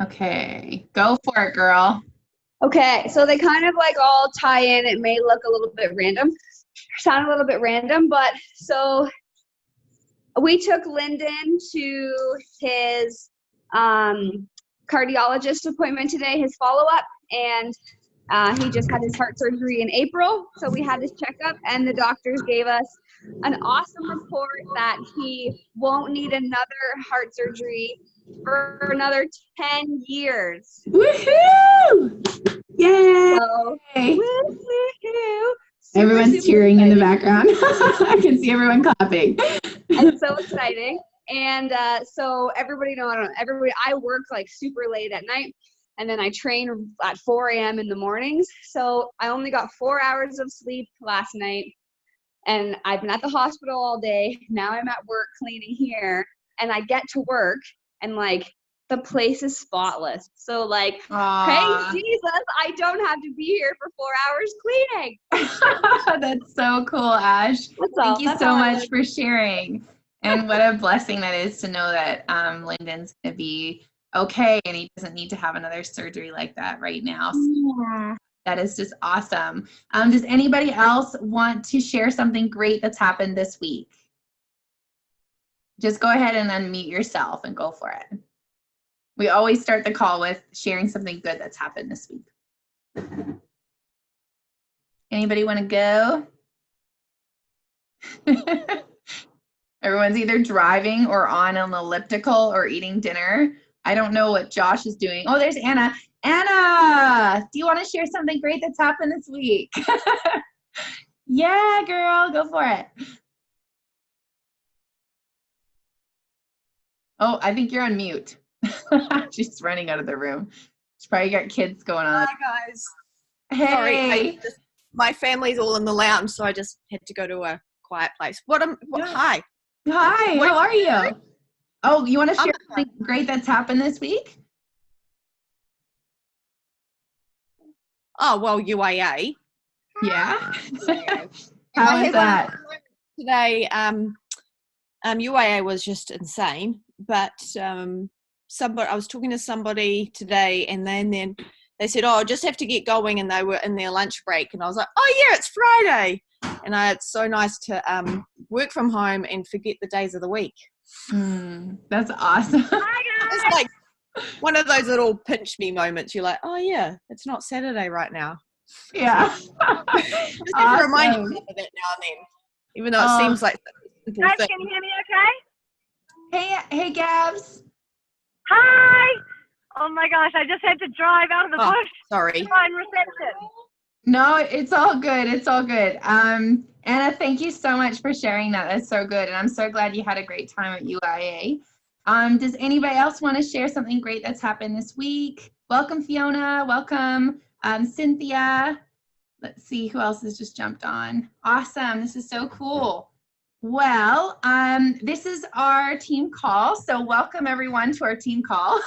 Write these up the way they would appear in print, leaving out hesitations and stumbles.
Okay, go for it, girl. Okay, so they kind of like all tie in. It may look a little bit random, sound a little bit random, but so we took Lyndon to his cardiologist appointment today, his follow-up, and he just had his heart surgery in April. So we had his checkup, and the doctors gave us an awesome report that he won't need another heart surgery for another 10 years. Woohoo! Yay! So, woo-hoo! Everyone's cheering in the background. I can see everyone clapping. It's so exciting. And so everybody I work like super late at night, and then I train at 4 a.m. in the mornings. So I only got 4 hours of sleep last night, and I've been at the hospital all day. Now I'm at work cleaning here, and I get to work, and like the place is spotless. So like, praise Jesus, I don't have to be here for 4 hours cleaning. That's so cool, Ash. Thank you so much for sharing. And what a blessing that is to know that Lyndon's going to be okay and he doesn't need to have another surgery like that right now. So that is just awesome. Does anybody else want to share something great that's happened this week? Just go ahead and unmute yourself and go for it. We always start the call with sharing something good that's happened this week. Anybody want to go? Everyone's either driving or on an elliptical or eating dinner. I don't know what Josh is doing. Oh, there's Anna. Anna, do you want to share something great that's happened this week? Yeah, girl, go for it. Oh, I think you're on mute. She's running out of the room. She's probably got kids going on. Hi, guys. Hey. Sorry, my family's all in the lounge, so I just had to go to a quiet place. Hi. Hi, how are you? Oh, you want to share something great that's happened this week? Oh, well, UAA. Yeah. How was that? Today, UAA was just insane, but I was talking to somebody today, and then they said, oh, just have to get going, and they were in their lunch break, and I was like, oh yeah, it's Friday. And it's so nice to work from home and forget the days of the week. That's awesome. It's like one of those little pinch me moments. You're like, oh yeah, it's not Saturday right now. Yeah. Just have to remind yourself of that now and then, even though it seems like a simple Guys, thing. can you hear me okay? Hey, Gabs. Hi. Oh my gosh, I just had to drive out of the bush. Sorry. To find reception. No, it's all good. It's all good. Anna, thank you so much for sharing that. That's so good. And I'm so glad you had a great time at UIA. Does anybody else want to share something great that's happened this week? Welcome, Fiona. Welcome, Cynthia. Let's see who else has just jumped on. Awesome. This is so cool. Well, this is our team call. So welcome everyone to our team call.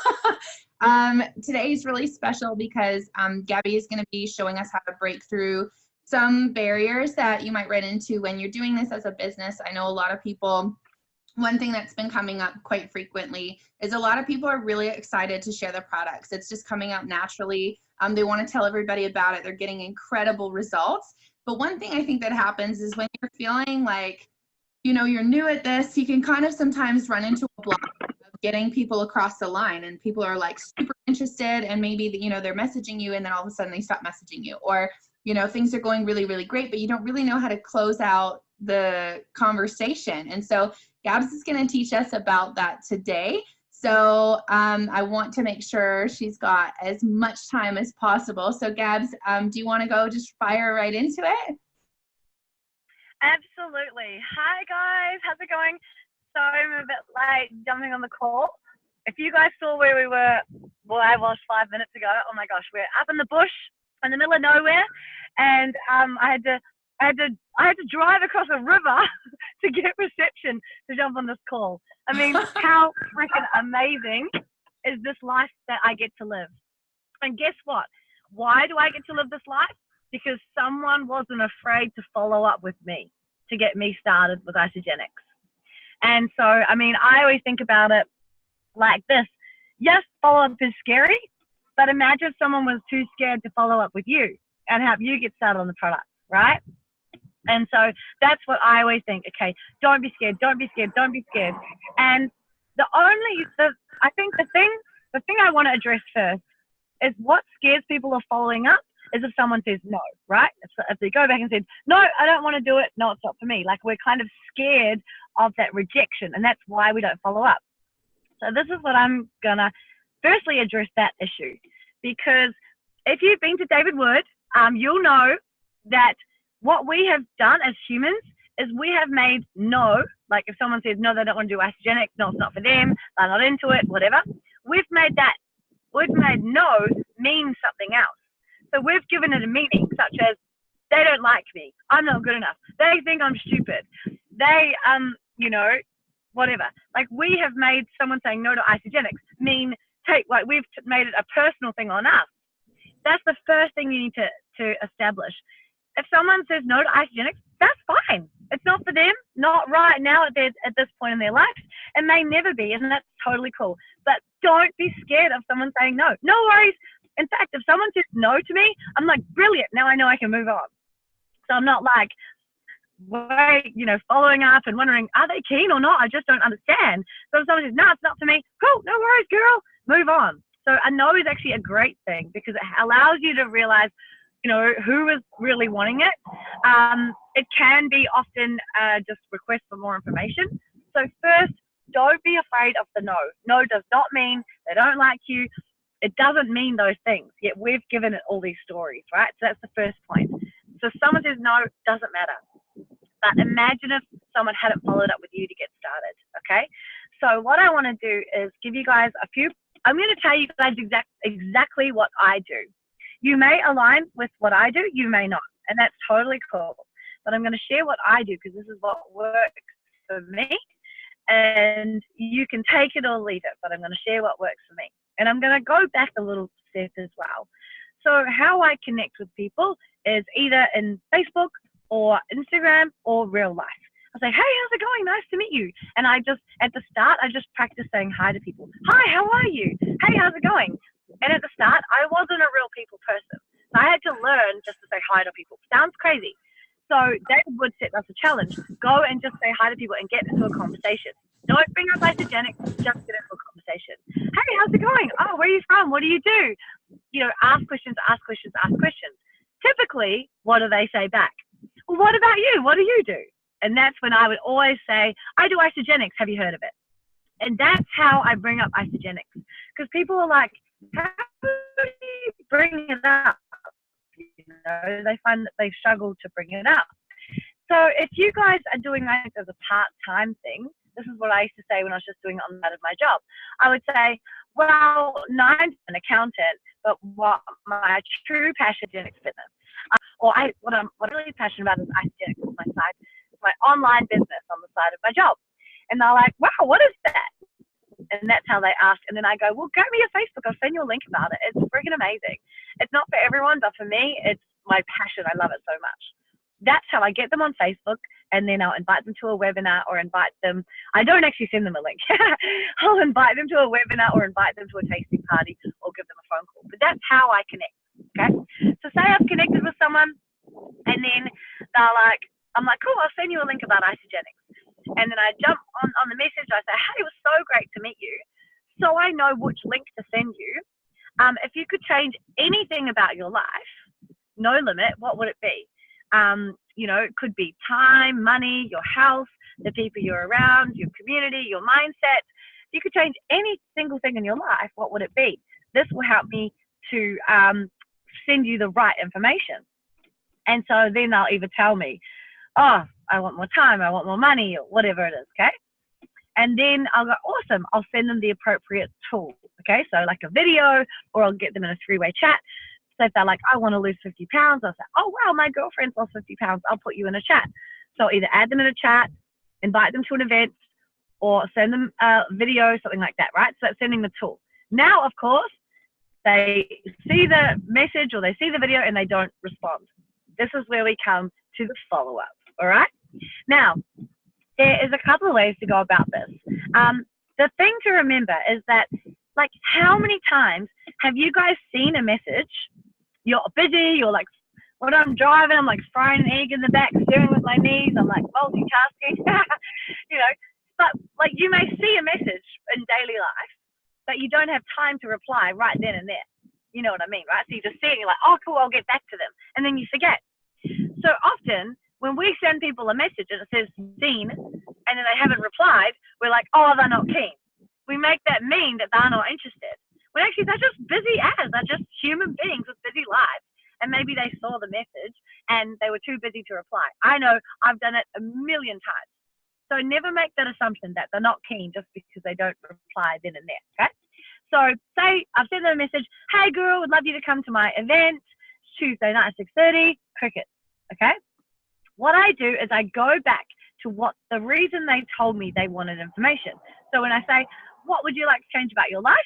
Today is really special because Gabby is going to be showing us how to break through some barriers that you might run into when you're doing this as a business. I know a lot of people, one thing that's been coming up quite frequently is a lot of people are really excited to share their products. It's just coming out naturally. They want to tell everybody about it. They're getting incredible results. But one thing I think that happens is when you're feeling like, you know, you're new at this, you can kind of sometimes run into a block of getting people across the line, and people are like super interested, and maybe, you know, they're messaging you and then all of a sudden they stop messaging you, or, you know, things are going really, really great, but you don't really know how to close out the conversation. And so Gabs is going to teach us about that today. So I want to make sure she's got as much time as possible. So Gabs, do you want to go just fire right into it? Absolutely. Hi guys, how's it going? Sorry I'm a bit late jumping on the call. If you guys saw where we were, well, I was 5 minutes ago. Oh my gosh, we're up in the bush in the middle of nowhere, and I had to drive across a river to get reception to jump on this call. I mean, how freaking amazing is this life that I get to live? And guess what? Why do I get to live this life? Because someone wasn't afraid to follow up with me to get me started with Isogenics. And so, I mean, I always think about it like this. yes, follow-up is scary, but imagine if someone was too scared to follow up with you and help you get started on the product, right? And so that's what I always think. Okay, don't be scared, don't be scared, don't be scared. And I think the thing I want to address first is what scares people of following up is if someone says no, right? If they go back and say, no, I don't want to do it, no, it's not for me. Like, we're kind of scared of that rejection, and that's why we don't follow up. So this is what I'm going to firstly address that issue, because if you've been to David Wood, you'll know that what we have done as humans is we have made no, like if someone says no, they don't want to do Isagenix, no, it's not for them, they're not into it, whatever, we've made no mean something else. So we've given it a meaning, such as they don't like me, I'm not good enough, they think I'm stupid, they, whatever. Like, we have made someone saying no to Isagenix mean we've made it a personal thing on us. That's the first thing you need to establish. If someone says no to Isagenix, that's fine. It's not for them, not right now at this point in their life. It may never be, and that's totally cool. But don't be scared of someone saying no. No worries. In fact, if someone says no to me, I'm like, brilliant. Now I know I can move on. So I'm not like, following up and wondering, are they keen or not? I just don't understand. So if someone says, no, it's not for me, cool, no worries, girl, move on. So a no is actually a great thing because it allows you to realize, who is really wanting it. It can be often just request for more information. So first, don't be afraid of the no. No does not mean they don't like you. It doesn't mean those things, yet we've given it all these stories, right? So that's the first point. So if someone says no, doesn't matter. But imagine if someone hadn't followed up with you to get started, okay? So what I want to do is give you guys I'm going to tell you guys exactly what I do. You may align with what I do, you may not, and that's totally cool. But I'm going to share what I do because this is what works for me, and you can take it or leave it, but I'm going to share what works for me. And I'm going to go back a little step as well. So how I connect with people is either in Facebook or Instagram or real life. I'll say, hey, how's it going? Nice to meet you. And at the start, I just practice saying hi to people. Hi, how are you? Hey, how's it going? And at the start, I wasn't a real people person. So I had to learn just to say hi to people. Sounds crazy. So David Wood set us a challenge. Go and just say hi to people and get into a conversation. Don't bring up Isagenix, just get into a conversation. Hey, how's it going? Oh, where are you from? What do you do? Ask questions, ask questions, ask questions. Typically, what do they say back? Well, what about you? What do you do? And that's when I would always say, I do Isagenix. Have you heard of it? And that's how I bring up Isagenix. Because people are like, how do you bring it up? They find that they struggle to bring it up. So if you guys are doing that as a part-time thing, this is what I used to say when I was just doing it on the side of my job. I would say, well, I'm an accountant, but what my true passion is fitness. What I'm really passionate about is Isagenix. It's my online business on the side of my job. And they're like, wow, what is that? And that's how they ask. And then I go, well, go to your Facebook. I'll send you a link about it. It's freaking amazing. It's not for everyone, but for me, it's my passion. I love it so much. That's how I get them on Facebook. And then I'll invite them to a webinar or invite them. I don't actually send them a link. I'll invite them to a webinar or invite them to a tasting party or give them a phone call. But that's how I connect. Okay. So say I've connected with someone and then they're like, I'm like, cool, I'll send you a link about Isagenix. And then I jump on the message. I say, hey, it was so great to meet you. So I know which link to send you. If you could change anything about your life, no limit, what would it be? It could be time, money, your health, the people you're around, your community, your mindset. If you could change any single thing in your life, what would it be? This will help me to send you the right information. And so then they'll either tell me, oh, I want more time, I want more money, or whatever it is, okay? And then I'll go, awesome, I'll send them the appropriate tool, okay? So like a video, or I'll get them in a three-way chat. So if they're like, I want to lose 50 pounds, I'll say, oh, wow, my girlfriend's lost 50 pounds, I'll put you in a chat. So I'll either add them in a chat, invite them to an event, or send them a video, something like that, right? So it's sending the tool. Now, of course, they see the message or they see the video and they don't respond. This is where we come to the follow-up, all right? Now, there is a couple of ways to go about this. The thing to remember is that Like, how many times have you guys seen a message? You're busy, you're like, when I'm driving, I'm like frying an egg in the back, steering with my knees, I'm like multitasking, you know, but like you may see a message in daily life, but you don't have time to reply right then and there. You know what I mean, right? So you just see it and you're like, oh, cool, I'll get back to them. And then you forget. So often when we send people a message and it says seen, and then they haven't replied, we're like, oh, they're not keen. We make that mean that they're not interested. When actually they're just busy as, they're just human beings with busy lives. And maybe they saw the message and they were too busy to reply. I know I've done it a million times. So never make that assumption that they're not keen just because they don't reply then and there, okay? So say I've sent them a message, hey girl, would love you to come to my event Tuesday night at 6:30, crickets, okay? What I do is I go back to what the reason they told me they wanted information. So when I say, what would you like to change about your life?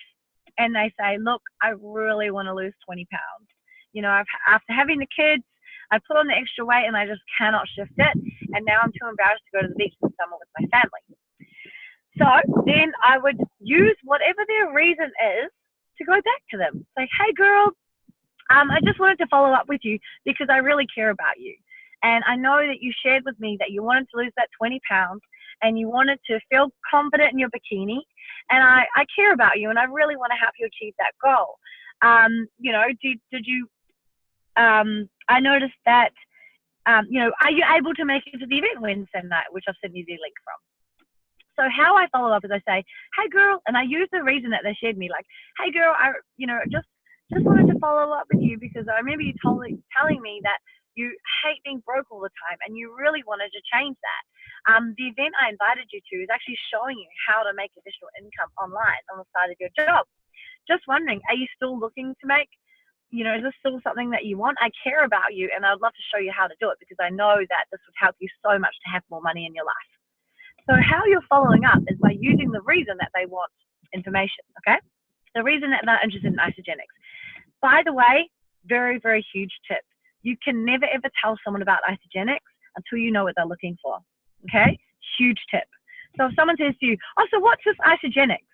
And they say, look, I really want to lose 20 pounds. You know, after having the kids, I put on the extra weight and I just cannot shift it. And now I'm too embarrassed to go to the beach in the summer with my family. So then I would use whatever their reason is to go back to them. Say, hey girl, I just wanted to follow up with you because I really care about you. And I know that you shared with me that you wanted to lose that 20 pounds and you wanted to feel confident in your bikini. And I care about you and I really want to help you achieve that goal. You know, did you, I noticed that, you know, are you able to make it to the event Wednesday night, which I've sent you the link from? So how I follow up is I say, hey girl, and I use the reason that they shared me, like, hey girl, I, you know, just wanted to follow up with you because I remember you telling me that you hate being broke all the time and you really wanted to change that. The event I invited you to is actually showing you how to make additional income online on the side of your job. Just wondering, are you still looking to make, you know, is this still something that you want? I care about you and I'd love to show you how to do it because I know that this would help you so much to have more money in your life. So how you're following up is by using the reason that they want information, okay? The reason that they're interested in isogenics. By the way, very, very huge tip. You can never ever tell someone about isogenics until you know what they're looking for, okay? Huge tip. So if someone says to you, oh, so what's this isogenics?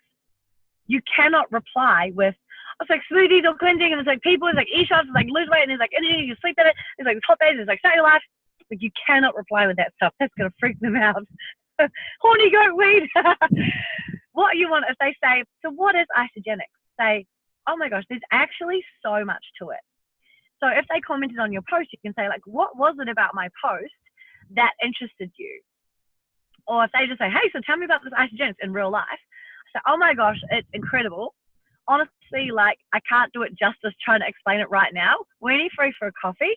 You cannot reply with, oh, it's like smoothies or cleansing, and it's like people, it's like e-shots, it's like lose weight, and there's like energy, you sleep in it, there's like hot days, there's like start your life. Like you cannot reply with that stuff. That's going to freak them out. Horny goat weed. What you want, if they say, so what is isogenics? Say, oh my gosh, there's actually so much to it. So if they commented on your post, you can say like, what was it about my post that interested you? Or if they just say, hey, so tell me about this isogenics in real life. So, oh my gosh, it's incredible. Honestly, like I can't do it justice trying to explain it right now. When are you free for a coffee?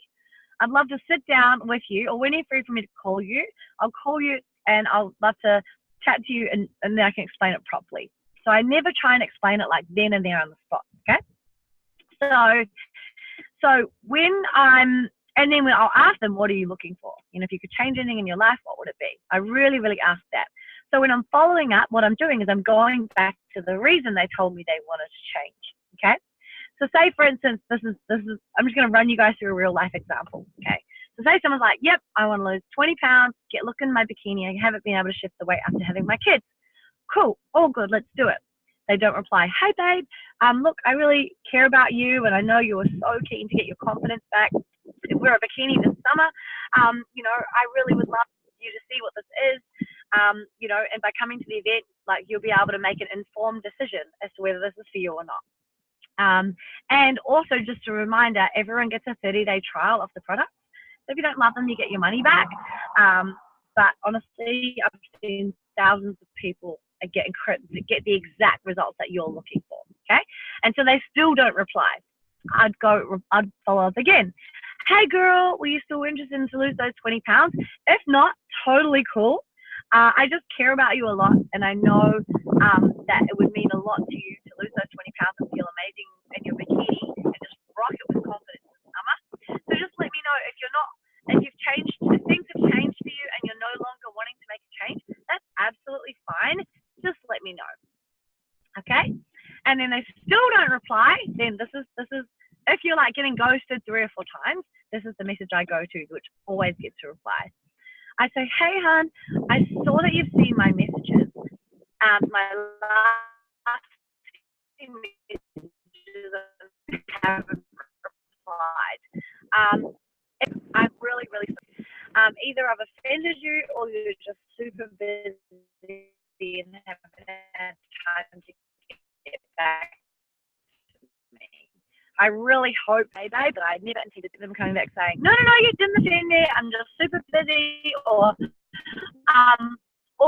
I'd love to sit down with you, or when are you free for me to call you? I'll call you and I'll love to chat to you and then I can explain it properly. So I never try and explain it like then and there on the spot, okay? So when and then I'll ask them, what are you looking for? You know, if you could change anything in your life, what would it be? I really, really ask that. So when I'm following up, what I'm doing is I'm going back to the reason they told me they wanted to change, okay? So say, for instance, this is I'm just going to run you guys through a real life example, okay? So say someone's like, yep, I want to lose 20 pounds, look in my bikini. I haven't been able to shift the weight after having my kids. Cool, all good, let's do it. They don't reply, hey babe, look, I really care about you and I know you were so keen to get your confidence back. We're a bikini this summer. You know, I really would love you to see what this is. You know, and by coming to the event, like you'll be able to make an informed decision as to whether this is for you or not. And also just a reminder, everyone gets a 30-day trial of the product. So if you don't love them, you get your money back. But honestly, I've seen thousands of people get the exact results that you're looking for, okay? And so they still don't reply. I'd follow up again. Hey girl, were you still interested in to lose those 20 pounds? If not, totally cool. I just care about you a lot, and I know that it would mean a lot to you to lose those 20 pounds and feel amazing in your bikini and just rock it with confidence this summer. So just let me know if things have changed for you and you're no longer wanting to make a change. That's absolutely fine. Just let me know. Okay? And then they still don't reply. Then this is if you're like getting ghosted 3 or 4 times, this is the message I go to, which always gets a reply. I say, hey, hon, I saw that you've seen my messages. My last messages and haven't replied. I'm really, really sorry. Either I've offended you or you're just super busy and haven't had time to get back to me. I really hope they, but I never intended them coming back saying, no, you didn't offend me, I'm just super busy, or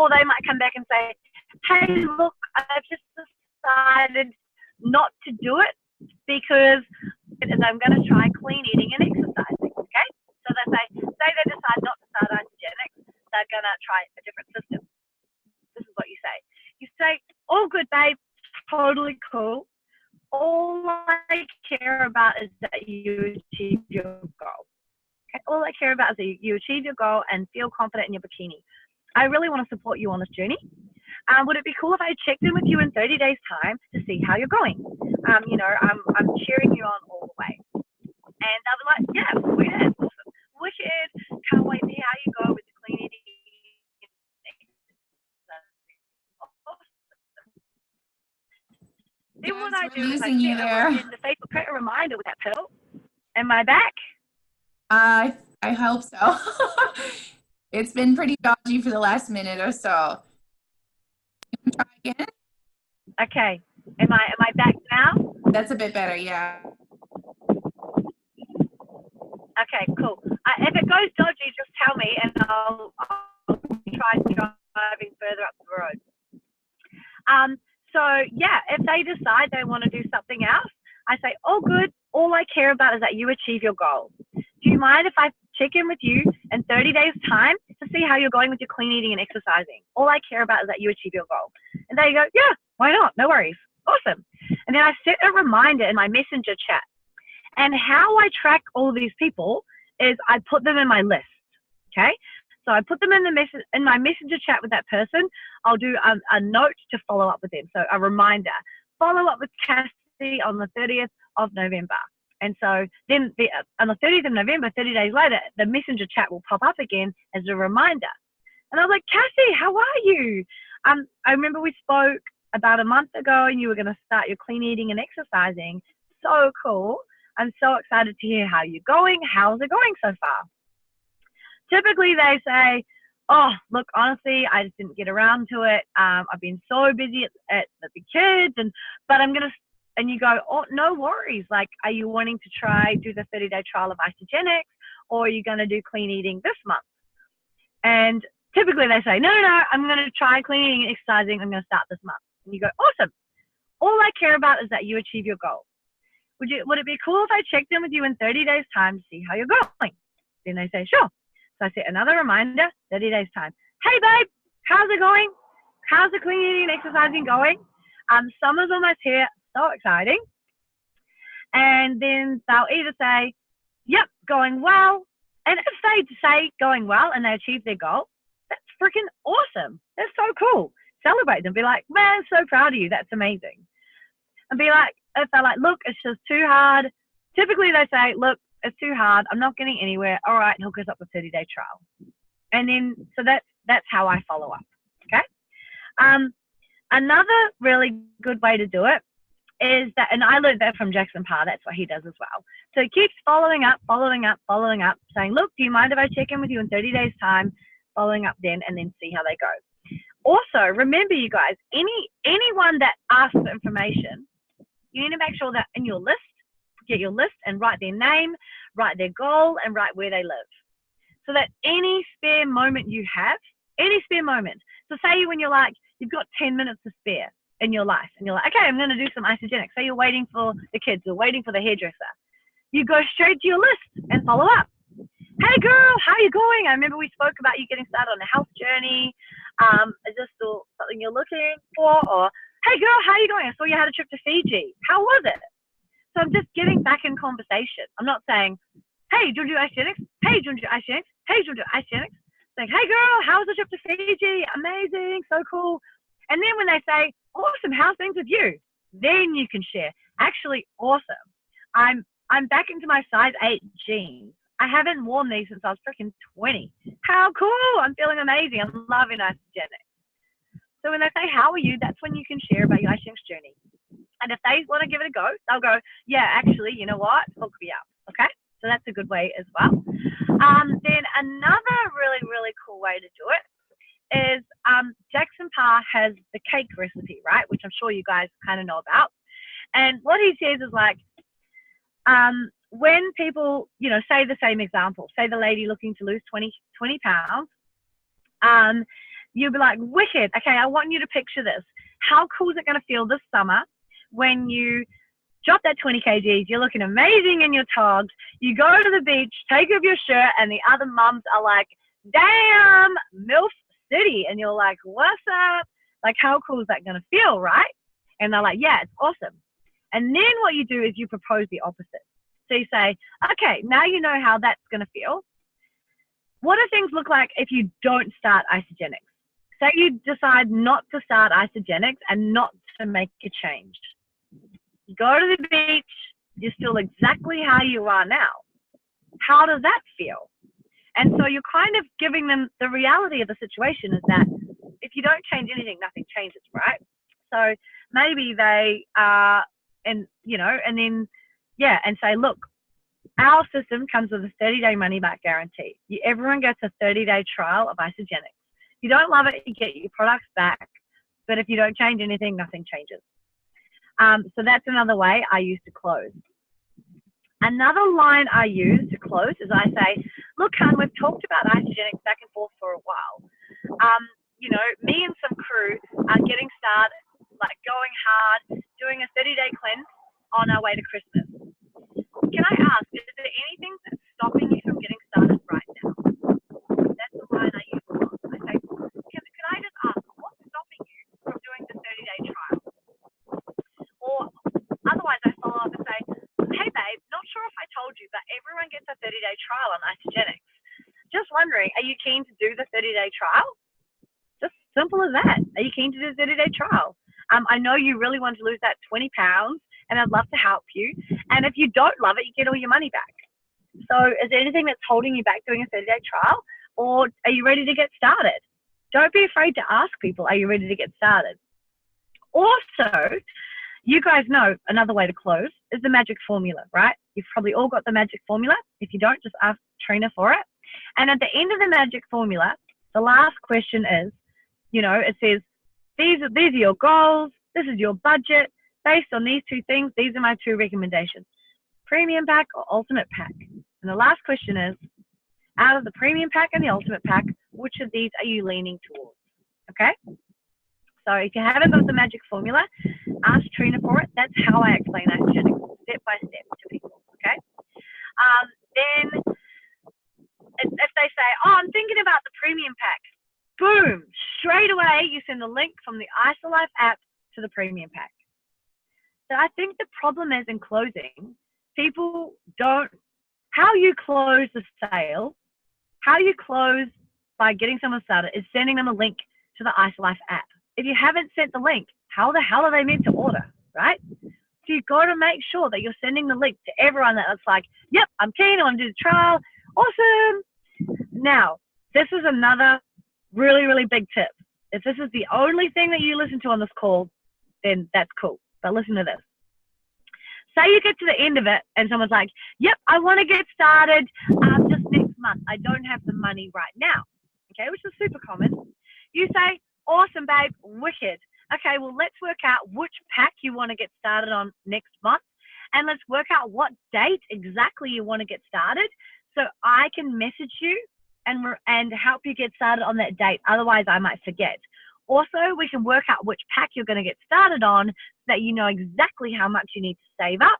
they might come back and say, hey, look, I've just decided not to do it because I'm going to try clean eating and exercising, okay? So say they decide not to start isogenics, they're going to try a different system. This is what you say. You say, all good, babe, totally cool. All I care about is that you achieve your goal. Okay? All I care about is that you achieve your goal and feel confident in your bikini. I really want to support you on this journey. Would it be cool if I checked in with you in 30 days' time to see how you're going? I'm cheering you on all the way. And they'll be like, yeah, wicked, awesome. Wicked, can't wait to see how you go with the clean eating. Then what I do is I set in the Facebook, create a reminder with that pill. Am I back? I hope so. It's been pretty dodgy for the last minute or so. Try again. Okay. Am I back now? That's a bit better, yeah. Okay, cool. If it goes dodgy, just tell me and I'll try driving further up the road. So yeah, if they decide they want to do something else, I say, oh good, all I care about is that you achieve your goal. Do you mind if I check in with you in 30 days time to see how you're going with your clean eating and exercising? All I care about is that you achieve your goal. And they go, yeah, why not? No worries. Awesome. And then I set a reminder in my messenger chat. And how I track all these people is I put them in my list. Okay. So I put them in my messenger chat with that person. I'll do a note to follow up with them. So a reminder, follow up with Cassie on the 30th of November. And so then on the 30th of November, 30 days later, the messenger chat will pop up again as a reminder. And I was like, Cassie, how are you? I remember we spoke about a month ago and you were going to start your clean eating and exercising. So cool. I'm so excited to hear how you're going. How's it going so far? Typically they say, oh, look, honestly, I just didn't get around to it. I've been so busy at the kids, but I'm going to, and you go, oh, no worries. Like, are you wanting to do the 30-day trial of isogenics, or are you going to do clean eating this month? And typically they say, no, I'm going to try clean eating and exercising. I'm going to start this month. And you go, awesome. All I care about is that you achieve your goal. Would it be cool if I checked in with you in 30 days time to see how you're going? Then they say, sure. So I set another reminder, 30 days time. Hey babe, how's it going? How's the clean eating and exercising going? Summer's almost here, so exciting. And then they'll either say, yep, going well. And if they say going well and they achieve their goal, that's freaking awesome. That's so cool. Celebrate them. Be like, man, so proud of you. That's amazing. And be like, if they're like, look, it's just too hard. Typically they say, look, it's too hard. I'm not getting anywhere. All right, hook us up with 30-day trial. And then, so that's how I follow up. Okay. Another really good way to do it is that, and I learned that from Jackson Parr. That's what he does as well. So he keeps following up, saying, look, do you mind if I check in with you in 30 days time? Following up then, and then see how they go. Also, remember you guys, anyone that asks for information, you need to make sure that in your list, get your list and write their name, write their goal, and write where they live. So that any spare moment you have, any spare moment. So say when you're like, you've got 10 minutes to spare in your life, and you're like, okay, I'm going to do some isogenics. Say you're waiting for the kids or waiting for the hairdresser. You go straight to your list and follow up. Hey girl, how are you going? I remember we spoke about you getting started on a health journey. Is this still something you're looking for? Or, hey girl, how are you going? I saw you had a trip to Fiji. How was it? So I'm just getting back in conversation. I'm not saying, hey, do you want to do isogenics? Hey, do you want to do isogenics? Hey, do you want to do isogenics? Saying, hey girl, how was the trip to Fiji? Amazing, so cool. And then when they say, awesome, how's things with you? Then you can share. Actually, awesome. I'm back into my size 8 jeans. I haven't worn these since I was freaking 20. How cool. I'm feeling amazing. I'm loving isogenics. So when they say, how are you? That's when you can share about your isogenics journey. And if they want to give it a go, they'll go, yeah, actually, you know what? Hook me up. Okay? So that's a good way as well. Then another really, really cool way to do it is Jackson Parr has the cake recipe, right? Which I'm sure you guys kind of know about. And what he says is like, when people, you know, say the same example, say the lady looking to lose 20 pounds, you'll be like, wicked. Okay, I want you to picture this. How cool is it going to feel this summer when you drop that 20 kgs, you're looking amazing in your togs, you go to the beach, take off your shirt, and the other mums are like, damn, MILF City. And you're like, what's up? Like, how cool is that going to feel, right? And they're like, yeah, it's awesome. And then what you do is you propose the opposite. So you say, okay, now you know how that's going to feel. What do things look like if you don't start isogenics? Say you decide not to start isogenics and not to make a change. You go to the beach, you're still exactly how you are now. How does that feel? And so you're kind of giving them the reality of the situation is that if you don't change anything, nothing changes, right? So maybe they and then say, look, our system comes with a 30-day money-back guarantee. Everyone gets a 30-day trial of isogenics. If you don't love it, you get your products back. But if you don't change anything, nothing changes. So that's another way I use to close. Another line I use to close is I say, look, hon, we've talked about isogenics back and forth for a while. Me and some crew are getting started, like going hard, doing a 30-day cleanse on our way to Christmas. Can I ask, is there anything that's stopping you from getting started right now? That's the line I use a lot. I say, can I just ask, what's stopping you from doing the 30-day trial? Or otherwise I follow up and say, hey babe, not sure if I told you, but everyone gets a 30-day trial on isogenics. Just wondering, are you keen to do the 30-day trial? Just simple as that. Are you keen to do the 30-day trial? I know you really want to lose that 20 pounds and I'd love to help you. And if you don't love it, you get all your money back. So is there anything that's holding you back doing a 30-day trial? Or are you ready to get started? Don't be afraid to ask people, are you ready to get started? Also, you guys know another way to close is the magic formula, right? You've probably all got the magic formula. If you don't, just ask Trina for it. And at the end of the magic formula, the last question is, it says, these are your goals. This is your budget. Based on these two things, these are my two recommendations. Premium pack or ultimate pack? And the last question is, out of the premium pack and the ultimate pack, which of these are you leaning towards? Okay? So if you haven't got the magic formula, ask Trina for it. That's how I explain isogenics, step by step to people, okay? Then if they say, oh, I'm thinking about the premium pack, boom, straight away you send the link from the ISOLIFE app to the premium pack. So I think the problem is in closing, people don't, how you close the sale, how you close by getting someone started is sending them a link to the ISOLIFE app. If you haven't sent the link, how the hell are they meant to order, right? So you've got to make sure that you're sending the link to everyone that's like, yep, I'm keen, I want to do the trial, awesome. Now, this is another really, really big tip. If this is the only thing that you listen to on this call, then that's cool. But listen to this. Say you get to the end of it and someone's like, yep, I want to get started just next month. I don't have the money right now, okay, which is super common. You say, awesome, babe, wicked. Okay, well, let's work out which pack you want to get started on next month, and let's work out what date exactly you want to get started so I can message you and help you get started on that date. Otherwise, I might forget. Also, we can work out which pack you're going to get started on so that you know exactly how much you need to save up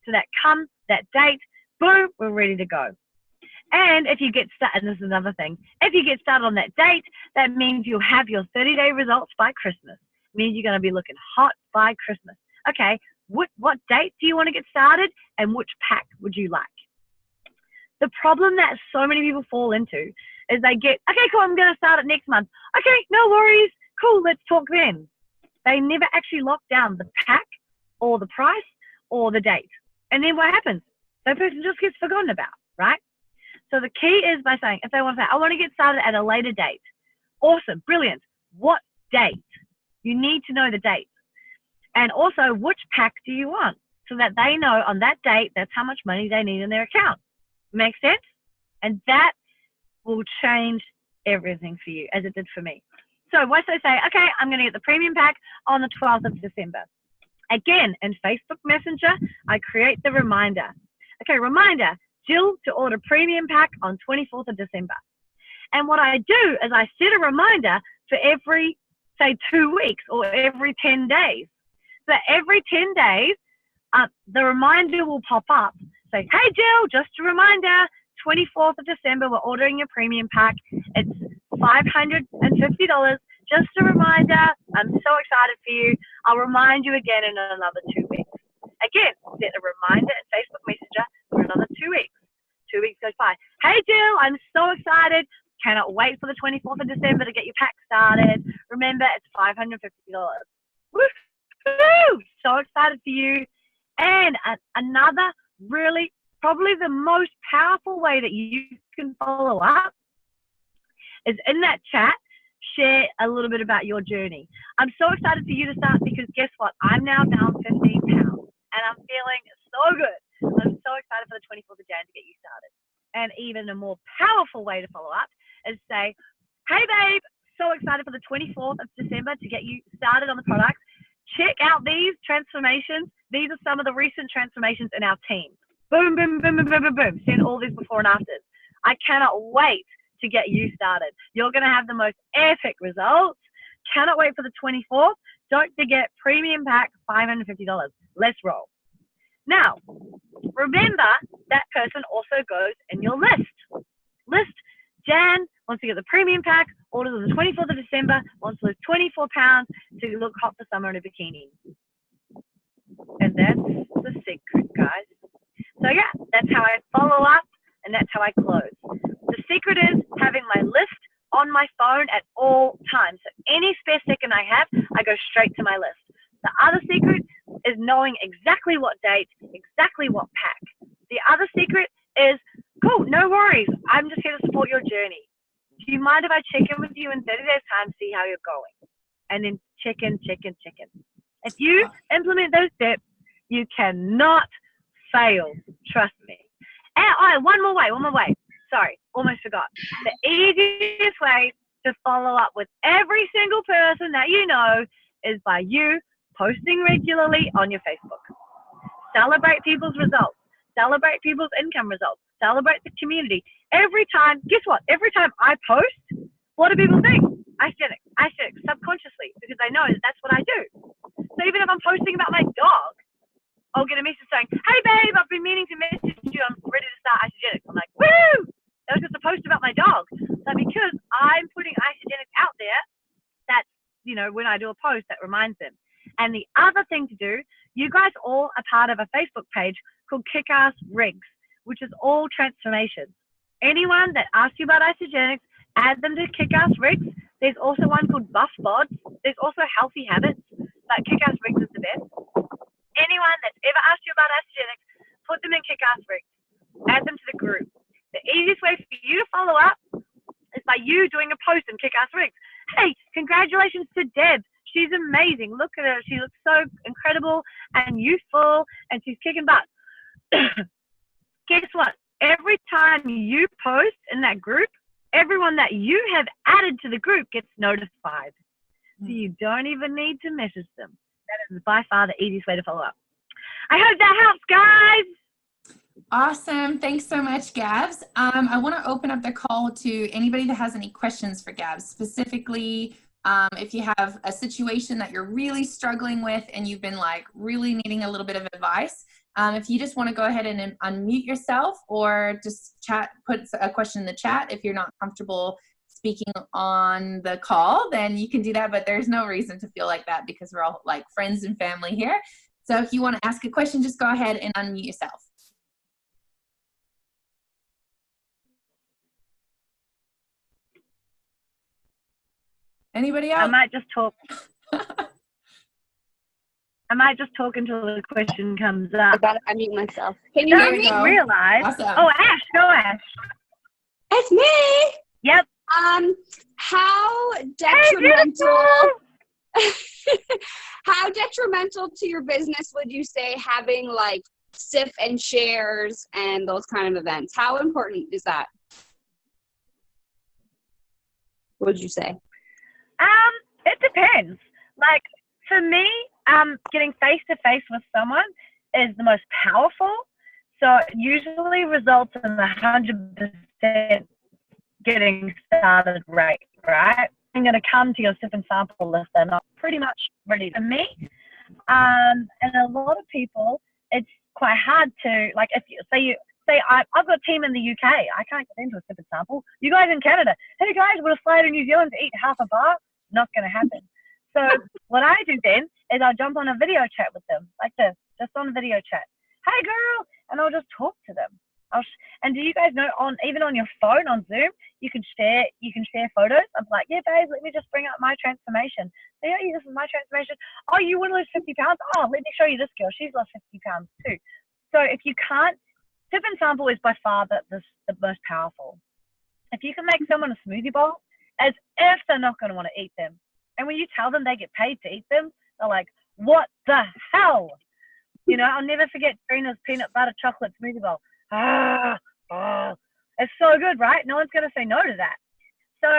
so that come that date, boom, we're ready to go. And if you get started, and this is another thing, if you get started on that date, that means you'll have your 30-day results by Christmas. It means you're going to be looking hot by Christmas. Okay, what date do you want to get started and which pack would you like? The problem that so many people fall into is they get, okay, cool, I'm going to start it next month. Okay, no worries. Cool, let's talk then. They never actually lock down the pack or the price or the date. And then what happens? That person just gets forgotten about, right? So the key is by saying, if they want to say, I want to get started at a later date. Awesome, brilliant. What date? You need to know the date. And also, which pack do you want? So that they know on that date, that's how much money they need in their account. Make sense? And that will change everything for you, as it did for me. So once I say, okay, I'm going to get the premium pack on the 12th of December. Again, in Facebook Messenger, I create the reminder. Okay, reminder, Jill to order premium pack on 24th of December. And what I do is I set a reminder for every, say, 2 weeks or every 10 days. So every 10 days, the reminder will pop up. Say, hey, Jill, just a reminder, 24th of December, we're ordering your premium pack. It's $550. Just a reminder, I'm so excited for you. I'll remind you again in another 2 weeks. Again, set a reminder in Facebook Messenger for another 2 weeks. 2 weeks goes by. Hey, Jill, I'm so excited. Cannot wait for the 24th of December to get your pack started. Remember, it's $550. Woo-hoo! So excited for you. And another really, probably the most powerful way that you can follow up is in that chat, share a little bit about your journey. I'm so excited for you to start because guess what? I'm now down 15 pounds and I'm feeling so good. I'm so excited for the 24th of Jan to get you started. And even a more powerful way to follow up is say, hey babe, so excited for the 24th of December to get you started on the products. Check out these transformations. These are some of the recent transformations in our team. Boom, boom, boom, boom, boom, boom, boom. Send all these before and afters. I cannot wait to get you started. You're going to have the most epic results. Cannot wait for the 24th. Don't forget, premium pack, $550. Let's roll. Now, remember that person also goes in your list. Jan wants to get the premium pack, orders on the 24th of December, wants to lose 24 pounds to look hot for summer in a bikini. And that's the secret, guys. So yeah, that's how I follow up and that's how I close. The secret is having my list on my phone at all times. So any spare second I have, I go straight to my list. The other secret is knowing exactly what date, exactly what pack. The other secret is, cool, no worries. I'm just here to support your journey. Do you mind if I check in with you in 30 days' time, see how you're going? And then check in. If you implement those steps, you cannot fail. Trust me. And one more way. Sorry, almost forgot. The easiest way to follow up with every single person that you know is by you posting regularly on your Facebook. Celebrate people's results. Celebrate people's income results. Celebrate the community. Every time, guess what? Every time I post, what do people think? Aesthetics, subconsciously, because I know that's what I do. So even if I'm posting about my dog, I'll get a message saying, hey babe, I've been meaning to message you. I'm ready to start Isagenix. I'm like, woo! That was just a post about my dog. So because I'm putting Isagenix out there, that's, when I do a post, that reminds them. And the other thing to do, you guys all are part of a Facebook page called Kick-Ass Rigs, which is all transformations. Anyone that asks you about Isagenix, add them to Kick-Ass Rigs. There's also one called Buff Bods. There's also Healthy Habits, but Kick-Ass Rigs is the best. Anyone that's ever asked you about Isagenix, put them in Kick-Ass Rigs. Add them to the group. The easiest way for you to follow up is by you doing a post in Kick-Ass Rigs. Hey, congratulations to Deb. She's amazing. Look at her. She looks so incredible and youthful, and she's kicking butt. Guess what? Every time you post in that group, everyone that you have added to the group gets notified. So you don't even need to message them. That is by far the easiest way to follow up. I hope that helps, guys. Awesome. Thanks so much, Gabs. I want to open up the call to anybody that has any questions for Gabs. Specifically, if you have a situation that you're really struggling with and you've been really needing a little bit of advice, if you just want to go ahead and unmute yourself or just put a question in the chat. If you're not comfortable speaking on the call, then you can do that, but there's no reason to feel like that because we're all like friends and family here. So if you want to ask a question, just go ahead and unmute yourself. Anybody else? I might just talk. I might just talk until the question comes I up. gotta unmute myself. Can you hear me? go. Realize. Awesome. Oh, Ash, go Ash. It's me. Yep. How detrimental How detrimental to your business would you say having like sip and shares and those kind of events? How important is that? What would you say? It depends. Like for me, getting face to face with someone is the most powerful. So it usually results in 100% getting started rate, right? I'm going to come to your sip and sample list. They're not pretty much ready for me. And a lot of people, it's quite hard to, like, if you say I've got a team in the UK, I can't get into a sip and sample. You guys in Canada, hey guys, we'll fly to New Zealand to eat half a bar. Not going to happen. So what I do then is I'll jump on a video chat with them, like this, just on a video chat. Hey girl, and I'll just talk to them. And do you guys know, even on your phone on Zoom, you can share photos. I'm like, yeah, babe, let me just bring up my transformation. So yeah, this is my transformation. Oh, you want to lose 50 pounds? Oh, let me show you this girl. She's lost 50 pounds too. So if you can't, sip and sample is by far the most powerful. If you can make someone a smoothie bowl, as if they're not going to want to eat them. And when you tell them they get paid to eat them, they're like, what the hell? You know, I'll never forget Trina's peanut butter chocolate smoothie bowl. It's so good, right? No one's going to say no to that. So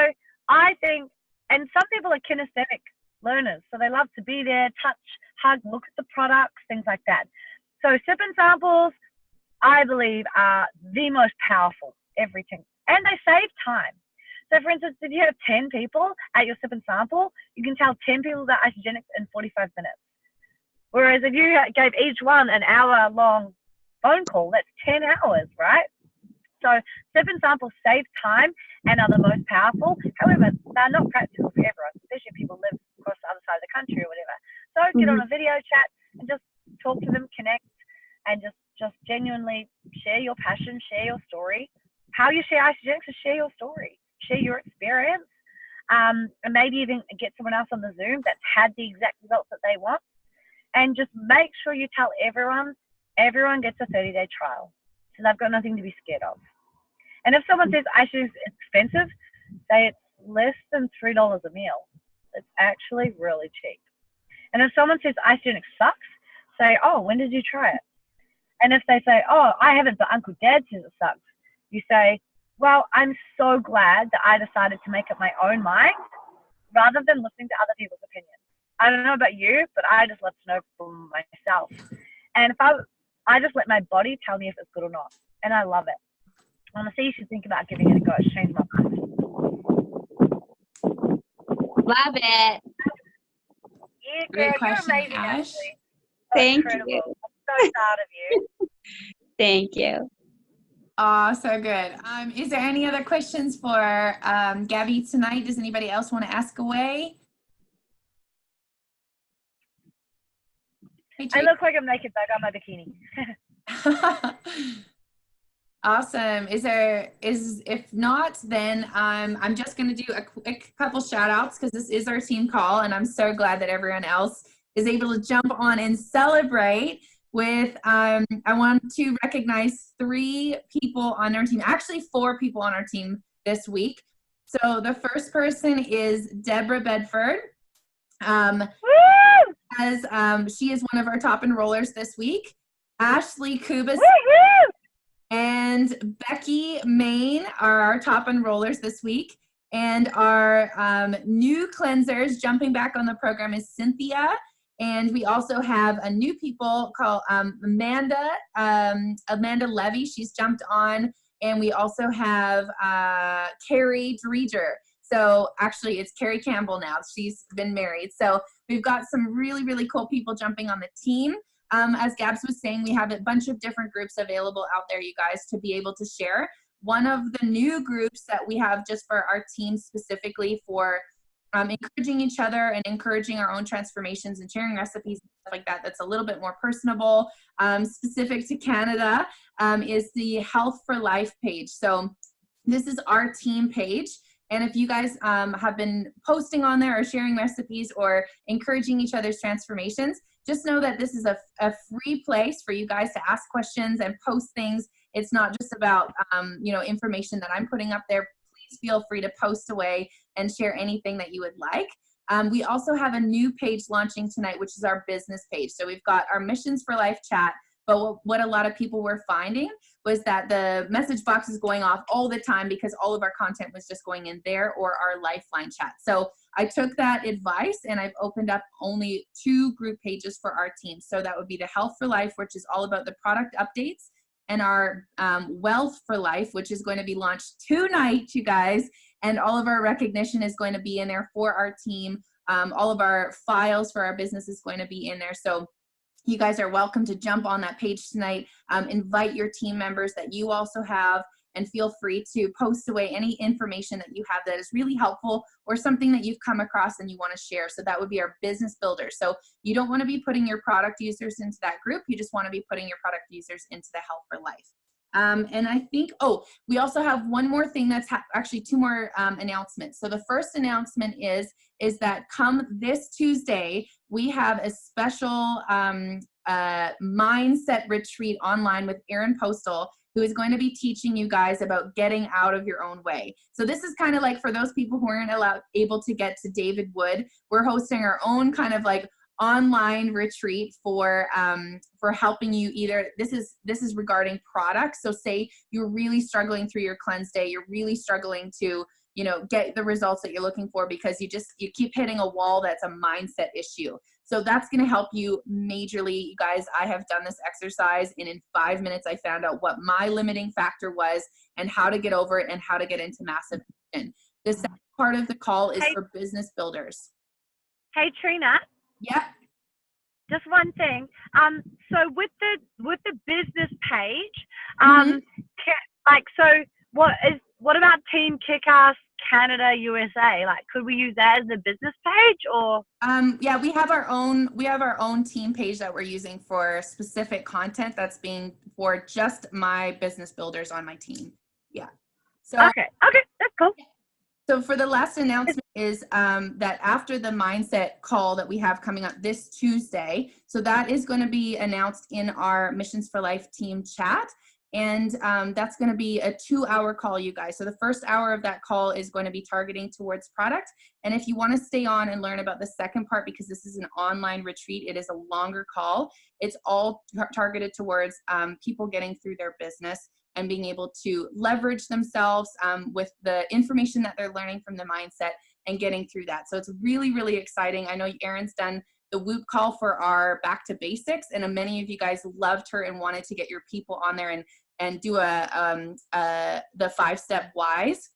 I think, and some people are kinesthetic learners, so they love to be there, touch, hug, look at the products, things like that. So sip and samples, I believe, are the most powerful, everything. And they save time. So for instance, if you have 10 people at your sip and sample, you can tell 10 people about isogenics in 45 minutes. Whereas if you gave each one an hour-long phone call, that's 10 hours, right? So sip and samples save time and are the most powerful. However, they're not practical for everyone, especially if people live across the other side of the country or whatever. So get on a video chat and just talk to them, connect, and just genuinely share your passion, share your story. How you share isogenics is share your story, share your experience, and maybe even get someone else on the Zoom that's had the exact results that they want. And just make sure you tell everyone gets a 30-day trial. So they've got nothing to be scared of. And if someone says isogenics is expensive, say it's less than $3 a meal. It's actually really cheap. And if someone says isogenics sucks, say, oh, when did you try it? And if they say, oh, I haven't, but Uncle Dad says it sucks, you say, well, I'm so glad that I decided to make up my own mind rather than listening to other people's opinions. I don't know about you, but I just love to know for myself. And if I just let my body tell me if it's good or not. And I love it. Honestly, you should think about giving it a go. It's changed my life. Love it. Yeah, Great girl, question, you're amazing, Ash. Ashley. Thank incredible. you. I'm so proud of you. Thank you. Oh, so good. Is there any other questions for Gabby tonight? Does anybody else want to ask away? Hey, I look like I'm naked, but I got my bikini. Awesome. If not, then I'm just going to do a quick couple shout outs because this is our team call, and I'm so glad that everyone else is able to jump on and celebrate with, I want to recognize 3 people on our team, actually 4 people on our team this week. So the first person is Deborah Bedford. She is one of our top enrollers this week. Ashley Kubas and Becky Main are our top enrollers this week. And our new cleansers jumping back on the program is Cynthia. And we also have a new people called Amanda Levy. She's jumped on. And we also have Carrie Dreger. So actually it's Carrie Campbell now. She's been married. So we've got some really, really cool people jumping on the team. As Gabs was saying, we have a bunch of different groups available out there, you guys, to be able to share. One of the new groups that we have just for our team specifically for encouraging each other and encouraging our own transformations and sharing recipes and stuff like that, that's a little bit more personable, specific to Canada, is the Health for Life page. So this is our team page. And if you guys have been posting on there or sharing recipes or encouraging each other's transformations, just know that this is a free place for you guys to ask questions and post things. It's not just about information that I'm putting up there. Please feel free to post away and share anything that you would like. We also have a new page launching tonight, which is our business page. So we've got our Missions for Life chat, but what a lot of people were finding was that the message box is going off all the time because all of our content was just going in there or our Lifeline chat. So I took that advice and I've opened up only 2 group pages for our team. So that would be the Health for Life, which is all about the product updates, and our Wealth for Life, which is going to be launched tonight, you guys. And all of our recognition is going to be in there for our team. All of our files for our business is going to be in there. So you guys are welcome to jump on that page tonight, invite your team members that you also have, and feel free to post away any information that you have that is really helpful or something that you've come across and you want to share. So that would be our business builder. So you don't want to be putting your product users into that group. You just want to be putting your product users into the Health for Life. And I think, we also have one more thing that's actually 2 more announcements. So the first announcement is that come this Tuesday, we have a special mindset retreat online with Erin Postal, who is going to be teaching you guys about getting out of your own way. So this is kind of like for those people who aren't able to get to David Wood, we're hosting our own kind of like online retreat for helping you either, this is regarding products. So say you're really struggling through your cleanse day, you're really struggling to, get the results that you're looking for because you keep hitting a wall that's a mindset issue. So that's going to help you majorly. You guys, I have done this exercise and in 5 minutes I found out what my limiting factor was and how to get over it and how to get into massive action. The second part of the call is for business builders. Hey Trina. Yeah. Just one thing. So with the business page, what about Team Kick-Ass Canada USA? Like, could we use that as a business page or? Yeah, we have our own team page that we're using for specific content that's being for just my business builders on my team. Yeah. So okay, that's cool. So for the last announcement is that after the mindset call that we have coming up this Tuesday, so that is going to be announced in our Missions for Life team chat. And that's going to be a 2-hour call, you guys. So the first hour of that call is going to be targeting towards product. And if you want to stay on and learn about the second part, because this is an online retreat, it is a longer call. It's all targeted towards people getting through their business and being able to leverage themselves with the information that they're learning from the mindset and getting through that. So it's really, really exciting. I know Erin's done the Whoop call for our Back to Basics, and many of you guys loved her and wanted to get your people on there and do the 5-step whys.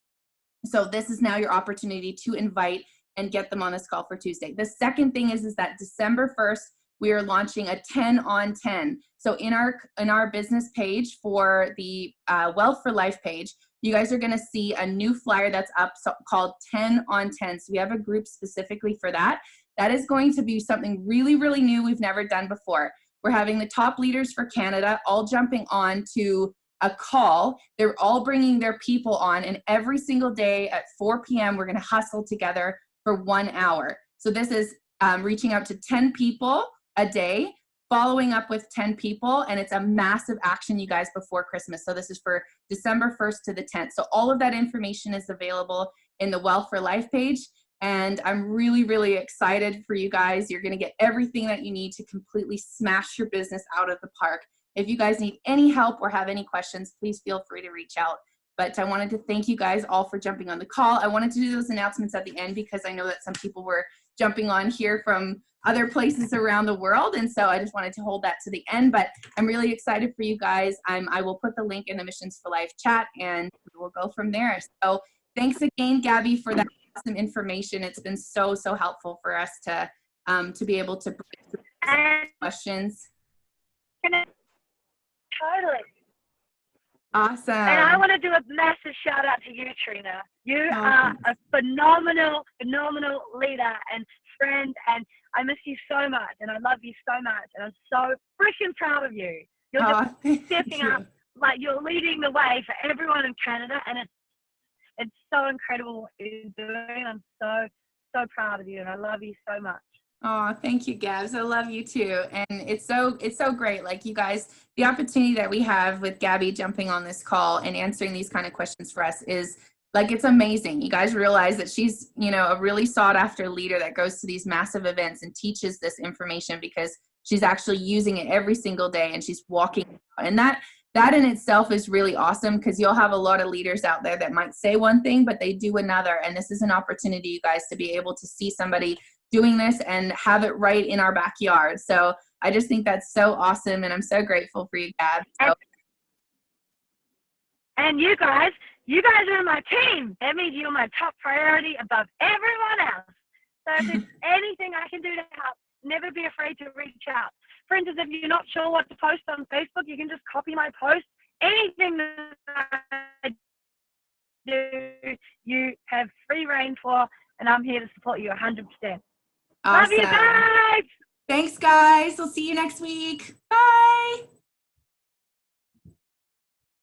So this is now your opportunity to invite and get them on this call for Tuesday. The second thing is that December 1st, we are launching a 10 on 10. So in our business page for the Wealth for Life page, you guys are going to see a new flyer that's up called 10 on 10. So we have a group specifically for that. That is going to be something really, really new we've never done before. We're having the top leaders for Canada all jumping on to a call. They're all bringing their people on, and every single day at 4 p.m. we're going to hustle together for 1 hour. So this is reaching out to 10 people a day, following up with 10 people, and it's a massive action, you guys, before Christmas. So this is for December 1st to the 10th. So all of that information is available in the Wealth for Life page, and I'm really, really excited for you guys. You're going to get everything that you need to completely smash your business out of the park. If you guys need any help or have any questions, please feel free to reach out. But I wanted to thank you guys all for jumping on the call. I wanted to do those announcements at the end because I know that some people were jumping on here from other places around the world, and so I just wanted to hold that to the end. But I'm really excited for you guys. I will put the link in the Missions for Life chat, and we'll go from there. So thanks again, Gabby, for that awesome information. It's been so helpful for us to be able to bring questions. Totally. Awesome. And I want to do a massive shout out to you, Trina. You are a phenomenal leader and friend, and I miss you so much, and I love you so much, and I'm so freaking proud of you. You're just stepping up, like you're leading the way for everyone in Canada, and it's so incredible what you're doing. I'm so proud of you, and I love you so much. Oh, thank you, Gabs. I love you too. And it's so great. Like, you guys, the opportunity that we have with Gabby jumping on this call and answering these kind of questions for us is Like, it's amazing. You guys realize that she's, you know, a really sought after leader that goes to these massive events and teaches this information because she's actually using it every single day and she's walking. And that in itself is really awesome, because you'll have a lot of leaders out there that might say one thing, but they do another. And this is an opportunity, you guys, to be able to see somebody doing this and have it right in our backyard. So I just think that's so awesome. And I'm so grateful for you, Gab. So. And you guys are my team. That means you're my top priority above everyone else. So if there's anything I can do to help, never be afraid to reach out. For instance, if you're not sure what to post on Facebook, you can just copy my post. Anything that I do, you have free reign for, and I'm here to support you 100%. Awesome. Love you guys. Thanks, guys. We'll see you next week. Bye.